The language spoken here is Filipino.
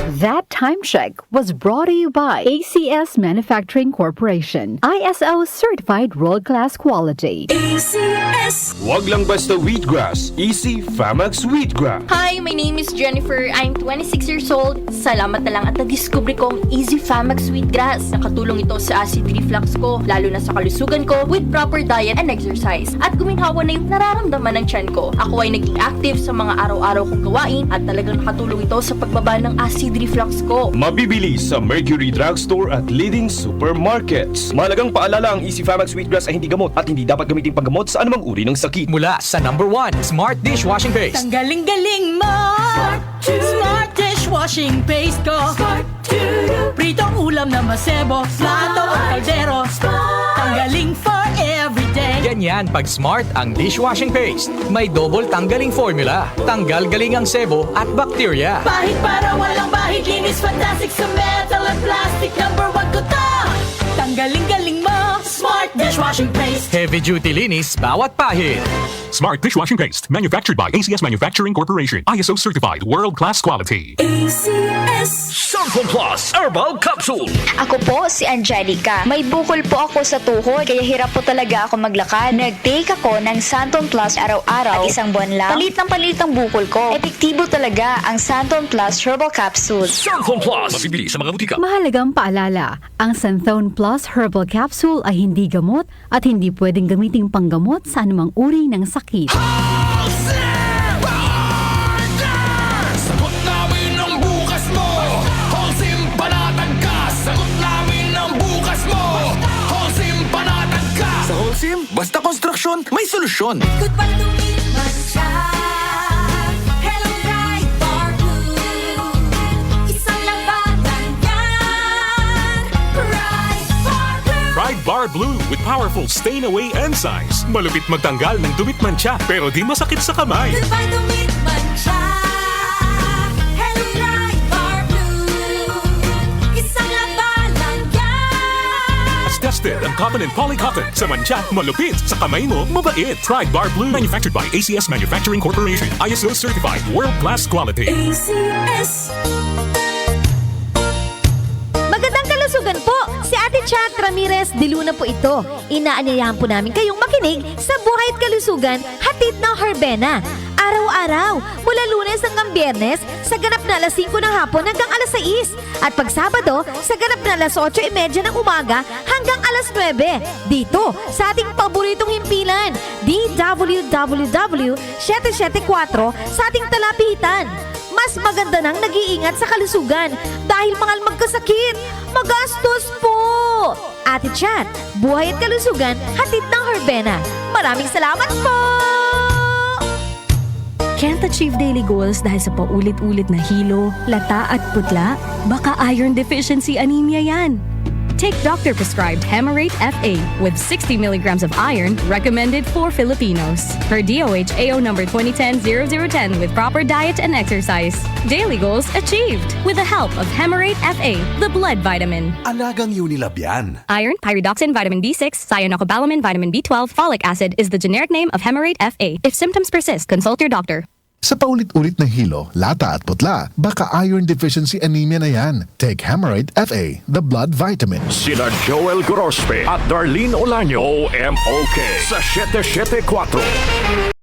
That time check was brought to you by ACS Manufacturing Corporation, ISO certified world-class quality. ACS. Wag lang basta wheatgrass. Easy Famax Wheatgrass. Hi, my name is Jennifer. I'm 26 years old. Salamat na lang at na-discover kong Easy Famax Wheatgrass. Nakatulong ito sa acid reflux ko, lalo na sa kalusugan ko with proper diet and exercise. At guminhawa na yung nararamdaman ng tiyan ko. Ako ay naging active sa mga araw-araw kong gawain at talagang nakatulong ito sa pagbaba ng acid reflux ko. Mabibili sa Mercury Drugstore at leading supermarkets. Mahalagang paalala, ang Easy Famax Wheatgrass ay hindi gamot at hindi dapat gamitin panggamot sa anumang uri ng sakit. Mula sa #1 Smart Dishwashing Paste. Ang galing-galing mo. Smart dishwashing paste ko. Pritong ulam na masebo, plato o kaldero. Tanggaling for everyday. Ganyan pag Smart ang dishwashing paste. May double tanggaling formula. Tanggal galing ang sebo at bakterya. Bahid para walang bahid, linis fantastic sa metal at plastic. #1 ko to. Tanggaling-galing mo. Smart dishwashing paste. Heavy duty linis bawat pahid. Smart Dishwashing Paste, manufactured by ACS Manufacturing Corporation. ISO certified, world-class quality. ACS. Santon Plus Herbal Capsule. Ako po si Angelica. May bukol po ako sa tuhod, kaya hirap po talaga ako maglakad. Nag-take ako ng Santon Plus araw-araw at isang buwan lang. Palit ang bukol ko. Epektibo talaga ang Santon Plus Herbal Capsule. Santon Plus. Mabibili sa mga butika. Mahalagang paalala, ang Santhone Plus Herbal Capsule ay hindi gamot at hindi pwedeng gamiting panggamot sa anumang uri ng sakit. Sagot namin ang bukas mo. Holcim panatag ka. Sagot namin ang bukas mo. Holcim panatag ka. Sa Holcim, basta konstruksyon, may solusyon. Good pa lumipas siya. Hello, Bright Bar Blue. Isang labanan yan. Bright Bar Blue. Pride Bar Blue with powerful stain-away enzymes. Malupit magtanggal ng dumit mancha pero di masakit sa kamay. Good pa lumipas siya. Hello, Bright Bar Blue. Isang labanan yan. As tested ang cotton and polycotton. Sa mancha, malupit. Sa kamay mo, mabait. Pride Bar Blue. Manufactured by ACS Manufacturing Corporation. ISO certified, world-class quality. ACS. Magandang kalusugan po! Si Ate Chat Ramirez de Luna po ito. Inaanyayahan po namin kayong makinig sa Buhay at Kalusugan, hatid ng Herbena. Araw-araw, mula Lunes hanggang Biyernes, sa ganap na alas 5 ng hapon hanggang alas 6. At pag Sabado, sa ganap na alas 8:30 ng umaga hanggang alas 9. Dito, sa ating paboritong himpilan, DWWW 774 sa ating talapitan. Mas maganda nang nag-iingat sa kalusugan dahil mahal magkasakit. Magastos po! Ate Chat, Buhay at Kalusugan, hatid ng Herbena. Maraming salamat po! Can't achieve daily goals dahil sa paulit-ulit na hilo, lata at putla? Baka iron deficiency anemia yan. Take doctor-prescribed Hemarate FA with 60 milligrams of iron recommended for Filipinos. Per DOH AO number 2010-0010 with proper diet and exercise. Daily goals achieved with the help of Hemarate FA, the blood vitamin. Alagang Unilab yan. Iron, pyridoxine, vitamin B6, cyanocobalamin, vitamin B12, folic acid is the generic name of Hemarate FA. If symptoms persist, consult your doctor. Sa paulit-ulit na hilo, lata at putla, baka iron deficiency anemia na yan. Take Hemarate FA, the blood vitamin. Sina Joel Gorospe at Darlene Olanyo. OMOK sa 774.